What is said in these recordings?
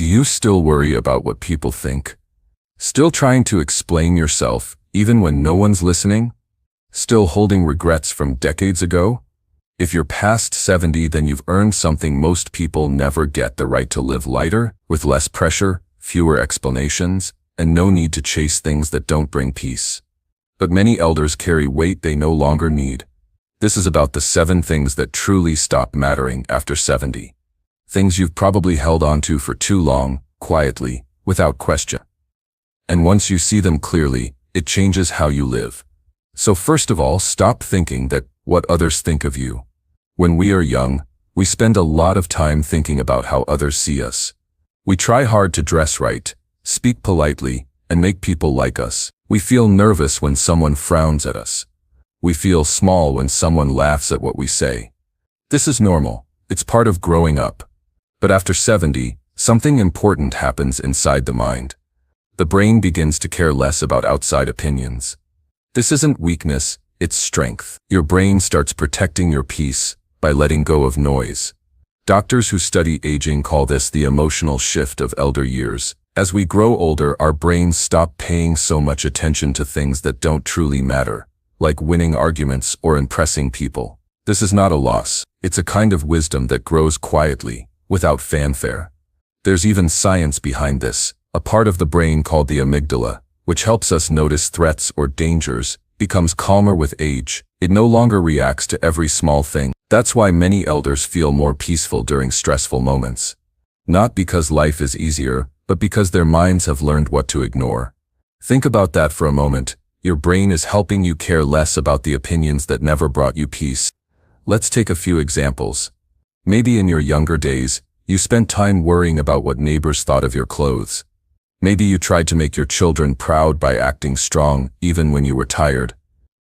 Do you still worry about what people think? Still trying to explain yourself even when no one's listening? Still holding regrets from decades ago? If you're past 70, then you've earned something most people never get: the right to live lighter, with less pressure, fewer explanations, and no need to chase things that don't bring peace. But many elders carry weight they no longer need. This is about the 7 things that truly stop mattering after 70. Things you've probably held on to for too long, quietly, without question. And once you see them clearly, it changes how you live. So first of all, stop thinking that what others think of you. When we are young, we spend a lot of time thinking about how others see us. We try hard to dress right, speak politely, and make people like us. We feel nervous when someone frowns at us. We feel small when someone laughs at what we say. This is normal. It's part of growing up. But after 70, something important happens inside the mind. The brain begins to care less about outside opinions. This isn't weakness, it's strength. Your brain starts protecting your peace by letting go of noise. Doctors who study aging call this the emotional shift of elder years. As we grow older, our brains stop paying so much attention to things that don't truly matter, like winning arguments or impressing people. This is not a loss. It's a kind of wisdom that grows quietly, without fanfare. There's even science behind this. A part of the brain called the amygdala, which helps us notice threats or dangers, becomes calmer with age. It no longer reacts to every small thing. That's why many elders feel more peaceful during stressful moments. Not because life is easier, but because their minds have learned what to ignore. Think about that for a moment. Your brain is helping you care less about the opinions that never brought you peace. Let's take a few examples. Maybe in your younger days, you spent time worrying about what neighbors thought of your clothes. Maybe you tried to make your children proud by acting strong, even when you were tired.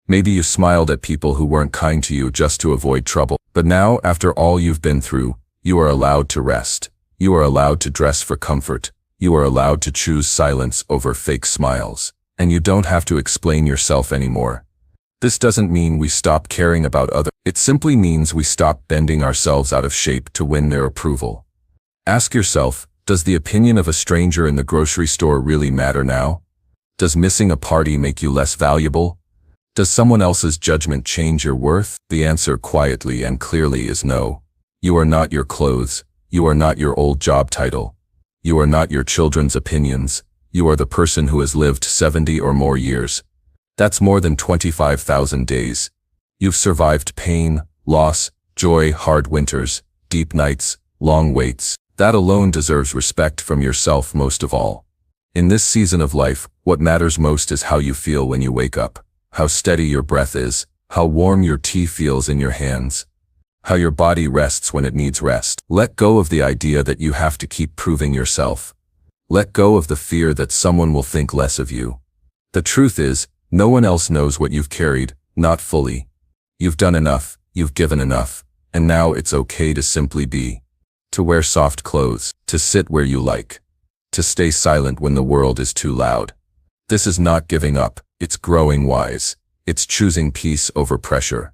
Maybe you smiled at people who weren't kind to you just to avoid trouble. But now, after all you've been through, you are allowed to rest. You are allowed to dress for comfort. You are allowed to choose silence over fake smiles. And you don't have to explain yourself anymore. This doesn't mean we stop caring about others. It simply means we stop bending ourselves out of shape to win their approval. Ask yourself, does the opinion of a stranger in the grocery store really matter now? Does missing a party make you less valuable? Does someone else's judgment change your worth? The answer quietly and clearly is no. You are not your clothes. You are not your old job title. You are not your children's opinions. You are the person who has lived 70 or more years. That's more than 25,000 days. You've survived pain, loss, joy, hard winters, deep nights, long waits. That alone deserves respect from yourself most of all. In this season of life, what matters most is how you feel when you wake up, how steady your breath is, how warm your tea feels in your hands, how your body rests when it needs rest. Let go of the idea that you have to keep proving yourself. Let go of the fear that someone will think less of you. The truth is, no one else knows what you've carried, not fully. You've done enough, you've given enough, and now it's okay to simply be. To wear soft clothes, to sit where you like, to stay silent when the world is too loud. This is not giving up, it's growing wise. It's choosing peace over pressure.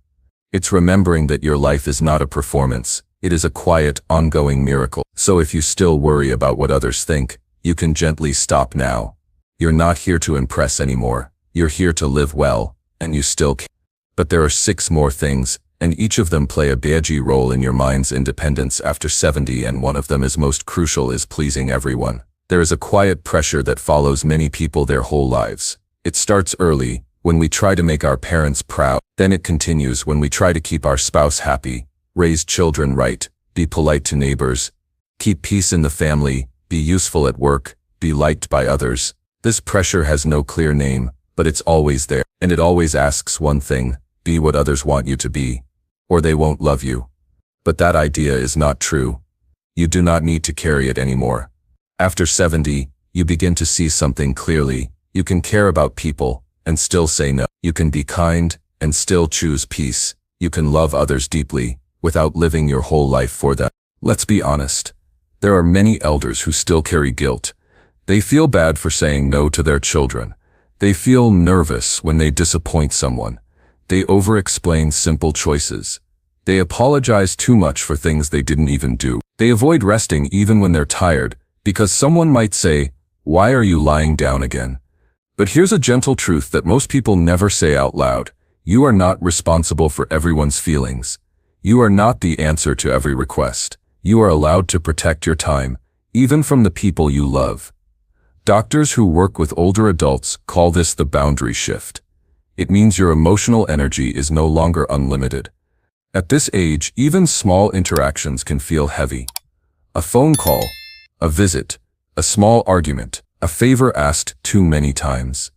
It's remembering that your life is not a performance, it is a quiet, ongoing miracle. So if you still worry about what others think, you can gently stop now. You're not here to impress anymore. You're here to live well, and you still can. But there are 6 more things, and each of them play a big role in your mind's independence after 70, and one of them is most crucial: is pleasing everyone. There is a quiet pressure that follows many people their whole lives. It starts early, when we try to make our parents proud. Then it continues when we try to keep our spouse happy, raise children right, be polite to neighbors, keep peace in the family, be useful at work, be liked by others. This pressure has no clear name, but it's always there, and it always asks one thing: be what others want you to be, or they won't love you. But that idea is not true. You do not need to carry it anymore. After 70, you begin to see something clearly. You can care about people and still say no. You can be kind and still choose peace. You can love others deeply without living your whole life for them. Let's be honest. There are many elders who still carry guilt. They feel bad for saying no to their children. They feel nervous when they disappoint someone. They over-explain simple choices. They apologize too much for things they didn't even do. They avoid resting even when they're tired, Because someone might say, "Why are you lying down again?" But here's a gentle truth that most people never say out loud. You are not responsible for everyone's feelings. You are not the answer to every request. You are allowed to protect your time, even from the people you love. Doctors who work with older adults call this the boundary shift. It means your emotional energy is no longer unlimited. At this age, even small interactions can feel heavy. A phone call, a visit, a small argument, a favor asked too many times.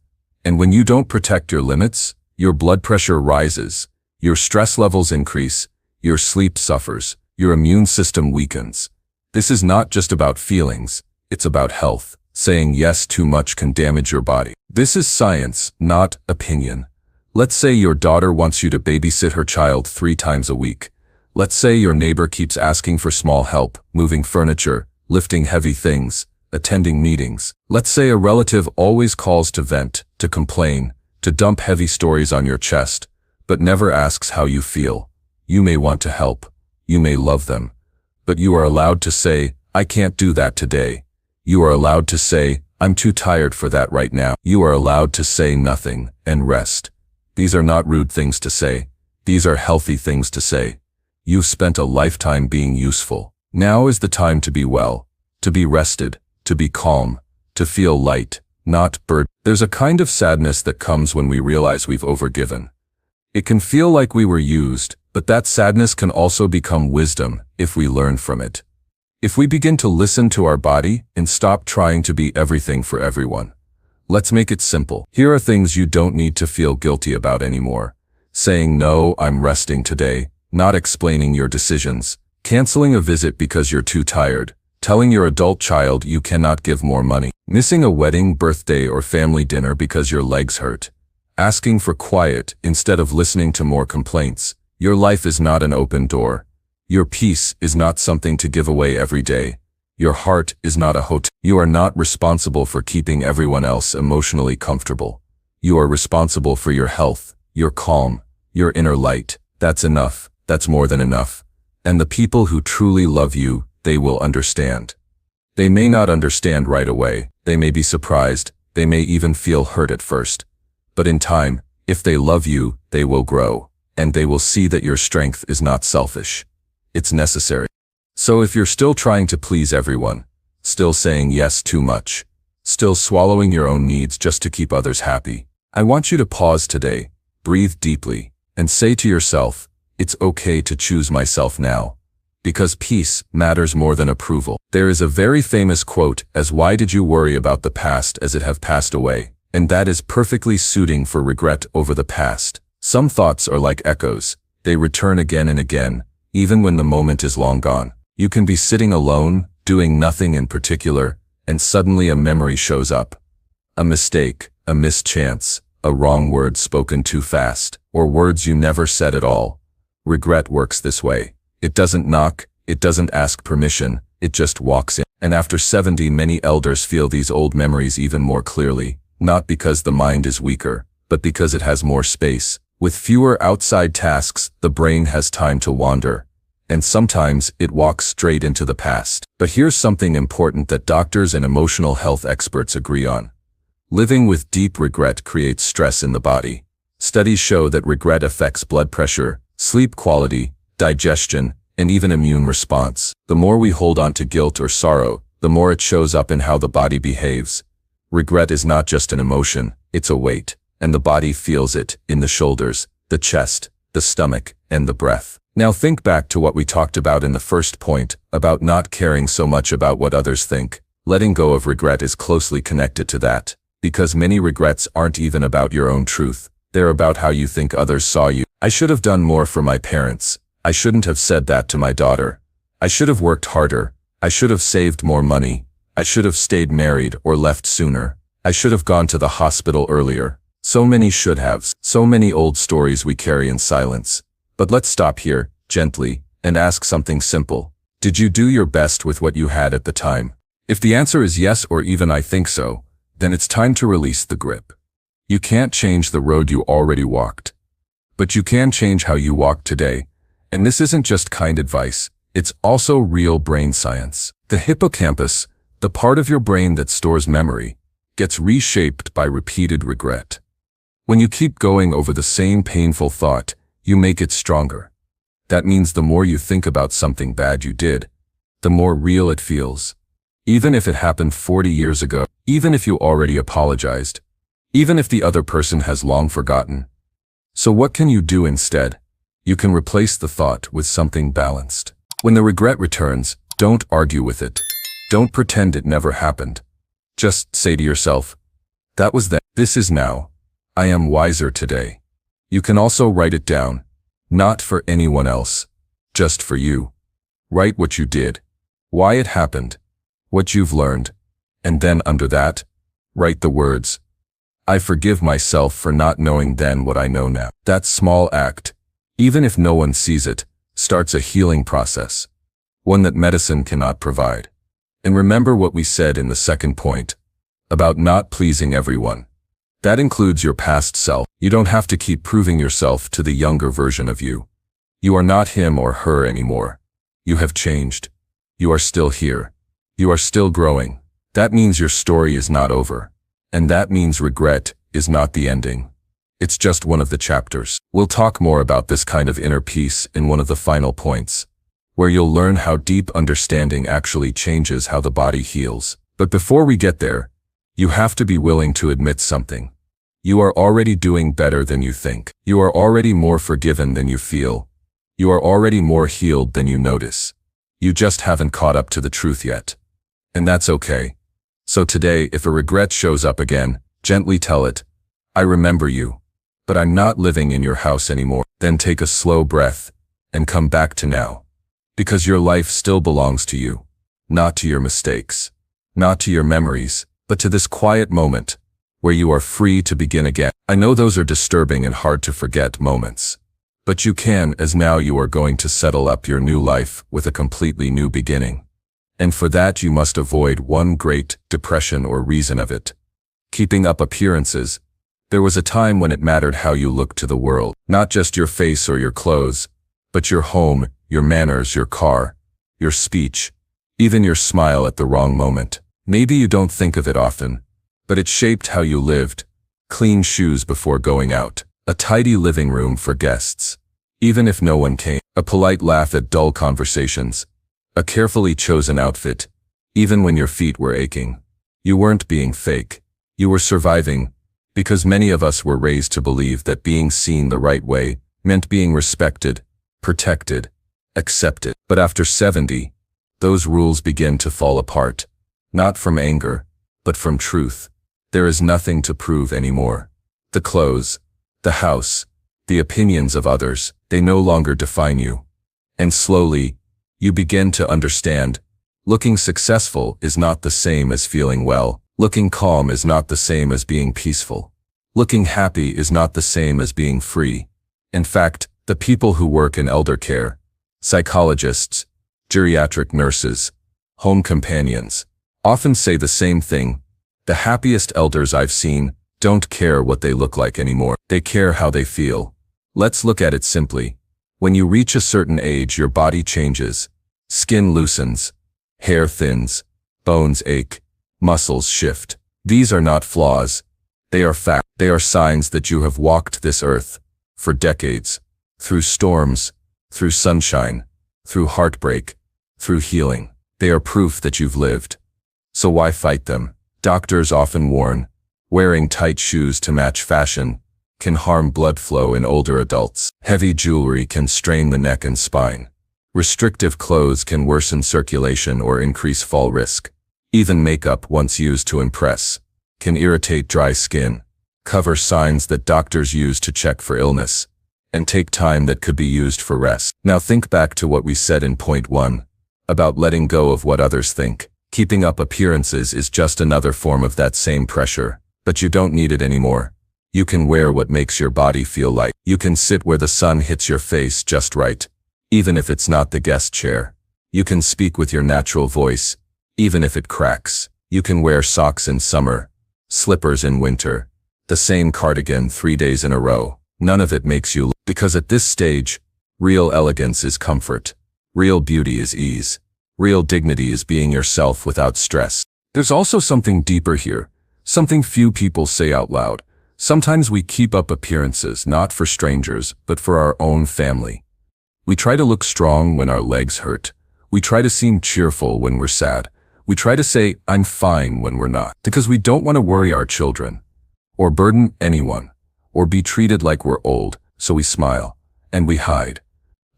And when you don't protect your limits, your blood pressure rises, your stress levels increase, your sleep suffers, your immune system weakens. This is not just about feelings, it's about health. Saying yes too much can damage your body. This is science, not opinion. Let's say your daughter wants you to babysit her child 3 times a week. Let's say your neighbor keeps asking for small help, moving furniture, lifting heavy things, attending meetings. Let's say a relative always calls to vent, to complain, to dump heavy stories on your chest, but never asks how you feel. You may want to help. You may love them. But you are allowed to say, "I can't do that today." You are allowed to say, "I'm too tired for that right now." You are allowed to say nothing and rest. These are not rude things to say. These are healthy things to say. You've spent a lifetime being useful. Now is the time to be well, to be rested, to be calm, to feel light, not burdened. There's a kind of sadness that comes when we realize we've overgiven. It can feel like we were used, but that sadness can also become wisdom if we learn from it. If we begin to listen to our body and stop trying to be everything for everyone. Let's make it simple. Here are things you don't need to feel guilty about anymore. Saying no, "I'm resting today," not explaining your decisions, canceling a visit because you're too tired, telling your adult child you cannot give more money, missing a wedding, birthday, or family dinner because your legs hurt, asking for quiet instead of listening to more complaints. Your life is not an open door. Your peace is not something to give away every day. Your heart is not a hotel. You are not responsible for keeping everyone else emotionally comfortable. You are responsible for your health, your calm, your inner light. That's enough. That's more than enough. And the people who truly love you, they will understand. They may not understand right away. They may be surprised. They may even feel hurt at first. But in time, if they love you, they will grow. And they will see that your strength is not selfish. It's necessary. So if you're still trying to please everyone, still saying yes too much, still swallowing your own needs just to keep others happy, I want you to pause today, breathe deeply, and say to yourself, "It's okay to choose myself now." Because peace matters more than approval. There is a very famous quote as "Why did you worry about the past as it have passed away?" And that is perfectly suiting for regret over the past. Some thoughts are like echoes. They return again and again, even when the moment is long gone. You can be sitting alone, doing nothing in particular, and suddenly a memory shows up. A mistake, a missed chance, a wrong word spoken too fast, or words you never said at all. Regret works this way. It doesn't knock, it doesn't ask permission, it just walks in. And after 70, many elders feel these old memories even more clearly, not because the mind is weaker, but because it has more space. With fewer outside tasks, the brain has time to wander, and sometimes it walks straight into the past. But here's something important that doctors and emotional health experts agree on. Living with deep regret creates stress in the body. Studies show that regret affects blood pressure, sleep quality, digestion, and even immune response. The more we hold on to guilt or sorrow, the more it shows up in how the body behaves. Regret is not just an emotion, it's a weight. And the body feels it in the shoulders, the chest, the stomach, and the breath. Now think back to what we talked about in the first point, about not caring so much about what others think. Letting go of regret is closely connected to that, because many regrets aren't even about your own truth. They're about how you think others saw you. I should have done more for my parents. I shouldn't have said that to my daughter. I should have worked harder. I should have saved more money. I should have stayed married or left sooner. I should have gone to the hospital earlier. So many should haves, so many old stories we carry in silence. But let's stop here, gently, and ask something simple. Did you do your best with what you had at the time? If the answer is yes, or even "I think so," then it's time to release the grip. You can't change the road you already walked, but you can change how you walk today. And this isn't just kind advice, it's also real brain science. The hippocampus, The part of your brain that stores memory gets reshaped by repeated regret. When you keep going over the same painful thought, you make it stronger. That means the more you think about something bad you did, the more real it feels. Even if it happened 40 years ago, even if you already apologized, even if the other person has long forgotten. So what can you do instead? You can replace the thought with something balanced. When the regret returns, don't argue with it. Don't pretend it never happened. Just say to yourself, that was then, this is now. I am wiser today. You can also write it down, not for anyone else, just for you. Write what you did, why it happened, what you've learned, and then under that, write the words, I forgive myself for not knowing then what I know now. That small act, even if no one sees it, starts a healing process, one that medicine cannot provide. And remember what we said in the second point, about not pleasing everyone. That includes your past self. You don't have to keep proving yourself to the younger version of you. You are not him or her anymore. You have changed. You are still here. You are still growing. That means your story is not over. And that means regret is not the ending. It's just one of the chapters. We'll talk more about this kind of inner peace in one of the final points, where you'll learn how deep understanding actually changes how the body heals. But before we get there, you have to be willing to admit something. You are already doing better than you think. You are already more forgiven than you feel. You are already more healed than you notice. You just haven't caught up to the truth yet. And that's okay. So today, if a regret shows up again, gently tell it, I remember you, but I'm not living in your house anymore. Then take a slow breath and come back to now. Because your life still belongs to you, not to your mistakes, not to your memories, but to this quiet moment where you are free to begin again. I know those are disturbing and hard to forget moments, but you can, as now you are going to settle up your new life with a completely new beginning. And for that you must avoid one great depression or reason of it. Keeping up appearances. There was a time when it mattered how you looked to the world, not just your face or your clothes, but your home, your manners, your car, your speech, even your smile at the wrong moment. Maybe you don't think of it often, but it shaped how you lived. Clean shoes before going out, a tidy living room for guests, even if no one came, a polite laugh at dull conversations, a carefully chosen outfit, even when your feet were aching. You weren't being fake. You were surviving, because many of us were raised to believe that being seen the right way meant being respected, protected, accepted. But after 70, those rules begin to fall apart, not from anger, but from truth. There is nothing to prove anymore. The clothes, the house, the opinions of others, they no longer define you. And slowly, you begin to understand, looking successful is not the same as feeling well. Looking calm is not the same as being peaceful. Looking happy is not the same as being free. In fact, the people who work in elder care, psychologists, geriatric nurses, home companions, often say the same thing. The happiest elders I've seen don't care what they look like anymore. They care how they feel. Let's look at it simply. When you reach a certain age, your body changes. Skin loosens, hair thins, bones ache, muscles shift. These are not flaws. They are facts. They are signs that you have walked this earth for decades, through storms, through sunshine, through heartbreak, through healing. They are proof that you've lived. So why fight them? Doctors often warn, wearing tight shoes to match fashion can harm blood flow in older adults. Heavy jewelry can strain the neck and spine. Restrictive clothes can worsen circulation or increase fall risk. Even makeup, once used to impress, can irritate dry skin, cover signs that doctors use to check for illness, and take time that could be used for rest. Now think back to what we said in point 1, about letting go of what others think. Keeping up appearances is just another form of that same pressure, but you don't need it anymore. You can wear what makes your body feel light. You can sit where the sun hits your face just right, even if it's not the guest chair. You can speak with your natural voice, even if it cracks. You can wear socks in summer, slippers in winter, the same cardigan 3 days in a row. None of it makes you look, because at this stage, real elegance is comfort. Real beauty is ease. Real dignity is being yourself without stress. There's also something deeper here, something few people say out loud. Sometimes we keep up appearances not for strangers, but for our own family. We try to look strong when our legs hurt. We try to seem cheerful when we're sad. We try to say, "I'm fine," when we're not, because we don't want to worry our children, or burden anyone, or be treated like we're old, so we smile, and we hide.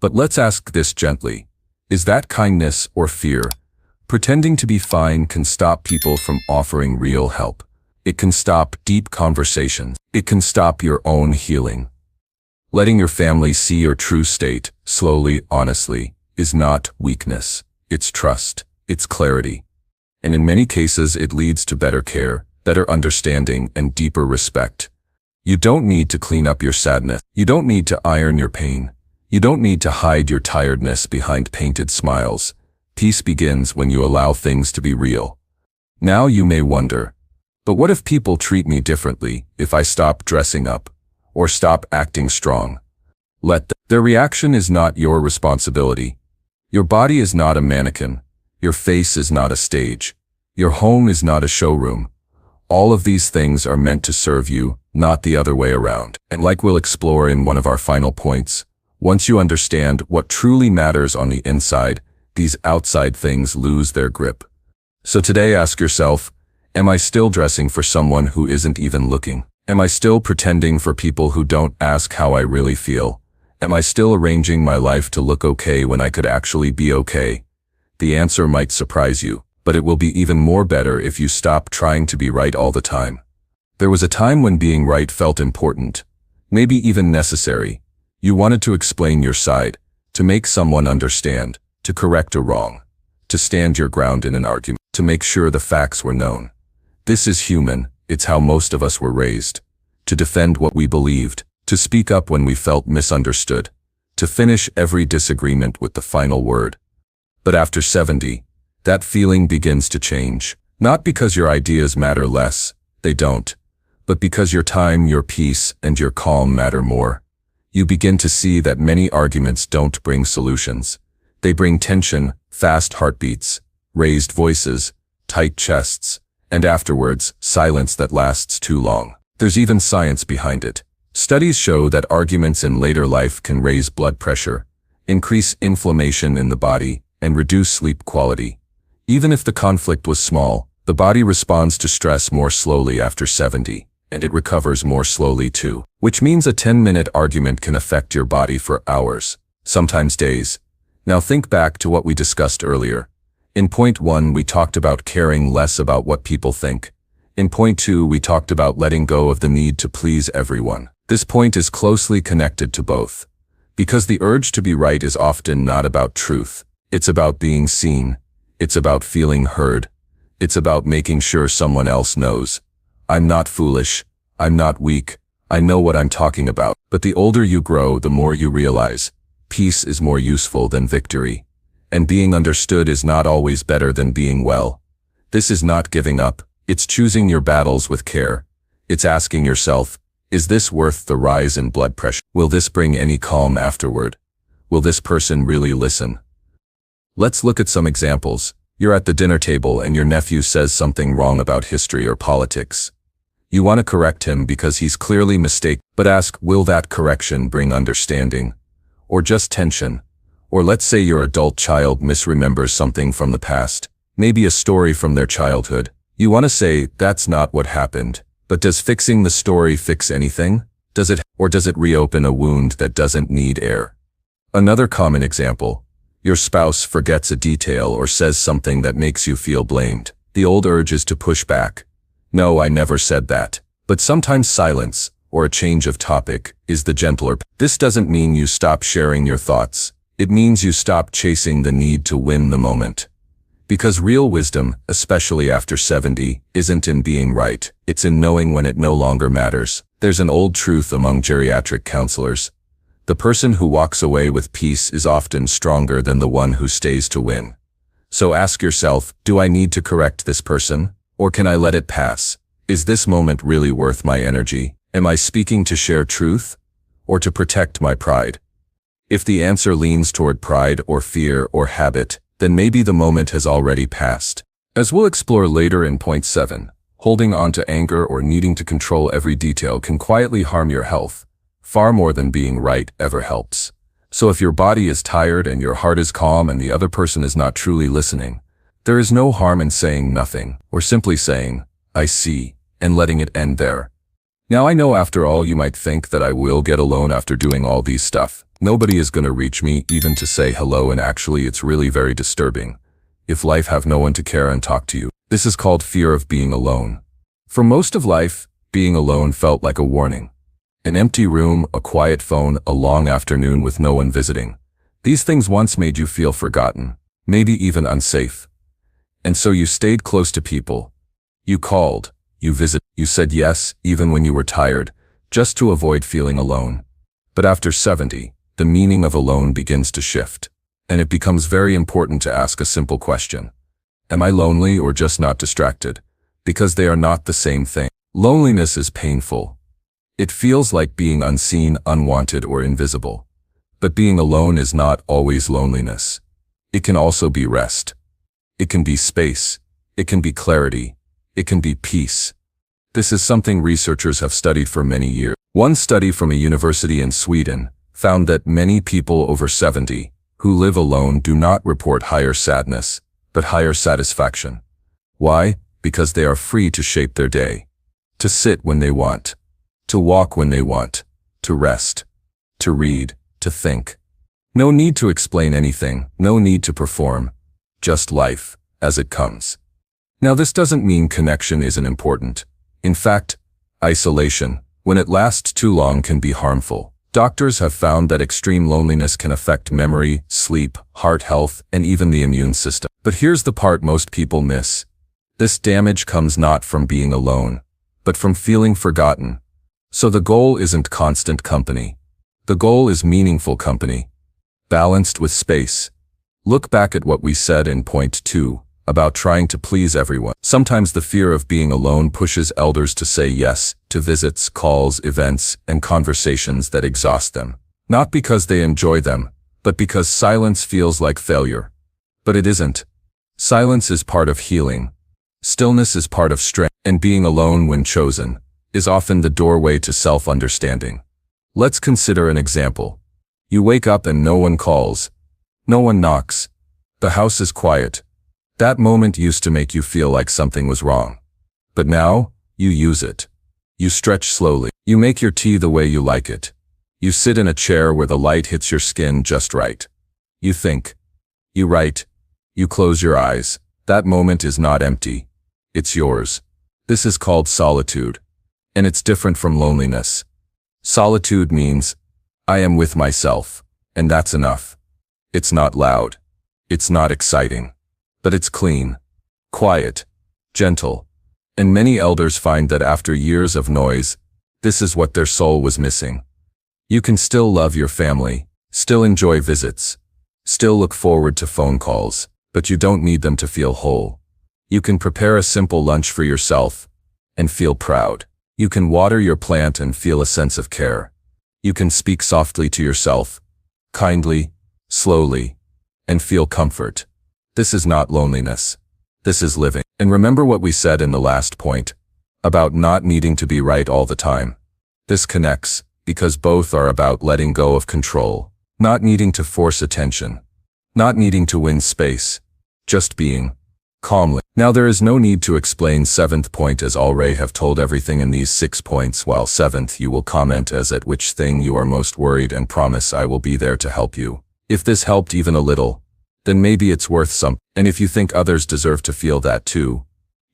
But let's ask this gently. Is that kindness or fear? Pretending to be fine can stop people from offering real help. It can stop deep conversations. It can stop your own healing. Letting your family see your true state, slowly, honestly, is not weakness. It's trust. It's clarity. And in many cases, it leads to better care, better understanding, and deeper respect. You don't need to clean up your sadness. You don't need to iron your pain. You don't need to hide your tiredness behind painted smiles. Peace begins when you allow things to be real. Now you may wonder, but what if people treat me differently if I stop dressing up or stop acting strong? Let them. Their reaction is not your responsibility. Your body is not a mannequin. Your face is not a stage. Your home is not a showroom. All of these things are meant to serve you, not the other way around. And like we'll explore in one of our final points, once you understand what truly matters on the inside, these outside things lose their grip. So today ask yourself, am I still dressing for someone who isn't even looking? Am I still pretending for people who don't ask how I really feel? Am I still arranging my life to look okay when I could actually be okay? The answer might surprise you, but it will be even more better if you stop trying to be right all the time. There was a time when being right felt important, maybe even necessary. You wanted to explain your side, to make someone understand, to correct a wrong, to stand your ground in an argument, to make sure the facts were known. This is human. It's how most of us were raised. To defend what we believed, to speak up when we felt misunderstood, to finish every disagreement with the final word. But after 70, that feeling begins to change. Not because your ideas matter less, they don't, but because your time, your peace, and your calm matter more. You begin to see that many arguments don't bring solutions. They bring tension, fast heartbeats, raised voices, tight chests, and afterwards, silence that lasts too long. There's even science behind it. Studies show that arguments in later life can raise blood pressure, increase inflammation in the body, and reduce sleep quality. Even if the conflict was small, the body responds to stress more slowly after 70, and it recovers more slowly too. Which means a 10-minute argument can affect your body for hours, sometimes days. Now think back to what we discussed earlier. In point 1, we talked about caring less about what people think. In point 2, we talked about letting go of the need to please everyone. This point is closely connected to both. Because the urge to be right is often not about truth. It's about being seen. It's about feeling heard. It's about making sure someone else knows. I'm not foolish. I'm not weak. I know what I'm talking about. But the older you grow, the more you realize peace is more useful than victory. And being understood is not always better than being well. This is not giving up. It's choosing your battles with care. It's asking yourself, is this worth the rise in blood pressure? Will this bring any calm afterward? Will this person really listen? Let's look at some examples. You're at the dinner table and your nephew says something wrong about history or politics. You want to correct him because he's clearly mistaken, but ask, will that correction bring understanding? Or just tension? Or let's say your adult child misremembers something from the past, maybe a story from their childhood. You want to say, that's not what happened. But does fixing the story fix anything? Does it reopen a wound that doesn't need air? Another common example. Your spouse forgets a detail or says something that makes you feel blamed. The old urge is to push back. No, I never said that. But sometimes silence, or a change of topic, is the gentler. This doesn't mean you stop sharing your thoughts. It means you stop chasing the need to win the moment. Because real wisdom, especially after 70, isn't in being right. It's in knowing when it no longer matters. There's an old truth among geriatric counselors. The person who walks away with peace is often stronger than the one who stays to win. So ask yourself, do I need to correct this person? Or can I let it pass? Is this moment really worth my energy? Am I speaking to share truth? Or to protect my pride? If the answer leans toward pride or fear or habit, then maybe the moment has already passed. As we'll explore later in point 7, holding on to anger or needing to control every detail can quietly harm your health, far more than being right ever helps. So if your body is tired and your heart is calm and the other person is not truly listening, there is no harm in saying nothing, or simply saying, "I see," and letting it end there. Now I know after all you might think that I will get alone after doing all these stuff. Nobody is gonna reach me even to say hello, and actually it's really very disturbing if life have no one to care and talk to you. This is called fear of being alone. For most of life, being alone felt like a warning. An empty room, a quiet phone, a long afternoon with no one visiting. These things once made you feel forgotten, maybe even unsafe. And so you stayed close to people. You called, you visited, you said yes, even when you were tired, just to avoid feeling alone. But after 70, the meaning of alone begins to shift, and it becomes very important to ask a simple question. Am I lonely or just not distracted? Because they are not the same thing. Loneliness is painful. It feels like being unseen, unwanted, or invisible. But being alone is not always loneliness. It can also be rest. It can be space. It can be clarity. It can be peace. This is something researchers have studied for many years. One study from a university in Sweden found that many people over 70 who live alone do not report higher sadness, but higher satisfaction. Why? Because they are free to shape their day, to sit when they want, to walk when they want, to rest, to read, to think. No need to explain anything, no need to perform, just life, as it comes. Now this doesn't mean connection isn't important. In fact, isolation, when it lasts too long, can be harmful. Doctors have found that extreme loneliness can affect memory, sleep, heart health, and even the immune system. But here's the part most people miss. This damage comes not from being alone, but from feeling forgotten. So the goal isn't constant company. The goal is meaningful company, balanced with space. Look back at what we said in point 2, about trying to please everyone. Sometimes the fear of being alone pushes elders to say yes to visits, calls, events, and conversations that exhaust them. Not because they enjoy them, but because silence feels like failure. But it isn't. Silence is part of healing. Stillness is part of strength, and being alone when chosen is often the doorway to self-understanding. Let's consider an example. You wake up and no one calls. No one knocks. The house is quiet. That moment used to make you feel like something was wrong. But now, you use it. You stretch slowly. You make your tea the way you like it. You sit in a chair where the light hits your skin just right. You think. You write. You close your eyes. That moment is not empty. It's yours. This is called solitude. And it's different from loneliness. Solitude means, I am with myself, and that's enough. It's not loud. It's not exciting. But it's clean, quiet, gentle. And many elders find that after years of noise, this is what their soul was missing. You can still love your family, still enjoy visits, still look forward to phone calls, but you don't need them to feel whole. You can prepare a simple lunch for yourself and feel proud. You can water your plant and feel a sense of care. You can speak softly to yourself, kindly, slowly, and feel comfort. This is not loneliness. This is living. And remember what we said in the last point about not needing to be right all the time. This connects because both are about letting go of control, not needing to force attention, not needing to win space, just being calmly. Now there is no need to explain 7th point, as already have told everything in these 6 points, while 7th you will comment as at which thing you are most worried and promise I will be there to help you. If this helped even a little, then maybe it's worth some. And if you think others deserve to feel that too,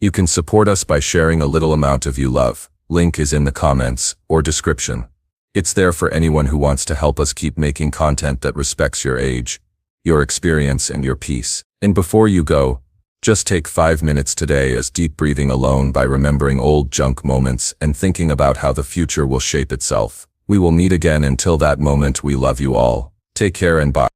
you can support us by sharing a little amount of you love. Link is in the comments or description. It's there for anyone who wants to help us keep making content that respects your age, your experience, and your peace. And before you go, just take 5 minutes today as deep breathing alone by remembering old junk moments and thinking about how the future will shape itself. We will meet again. Until that moment, we love you all. Take care and bye.